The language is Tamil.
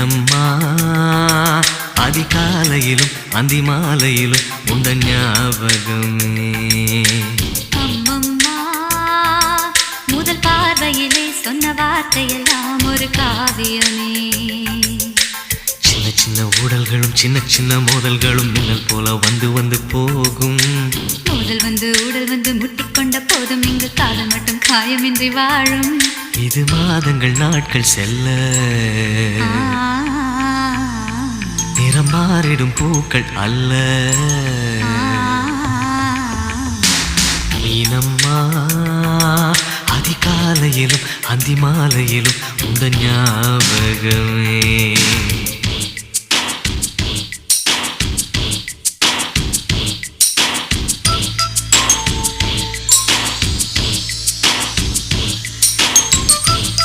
மீனம்மா அதிகாலையிலும் அந்தி மாலையிலும் உண்ட ஞாபகமே. அம்மம்மா முதல் பார்வையிலே சொன்ன வார்த்தையெல்லாம் ஒரு காவியமே. சின்ன சின்ன ஊடல்களும் சின்ன சின்ன மோதல்களும் மின்னல் போல வந்து வந்து போகும். மோதல் வந்து ஊடல் வந்து முட்டிக்கொண்ட போதும் இங்கு காதல் மட்டும் காயமின்றி வாழும். இது மாதங்கள் நாட்கள் செல்ல நிறம் மாறிடும் பூக்கள் அல்ல. மீனம்மா அதிகாலையிலும் அந்தி மாலையிலும் உந்த ஞாபகமே.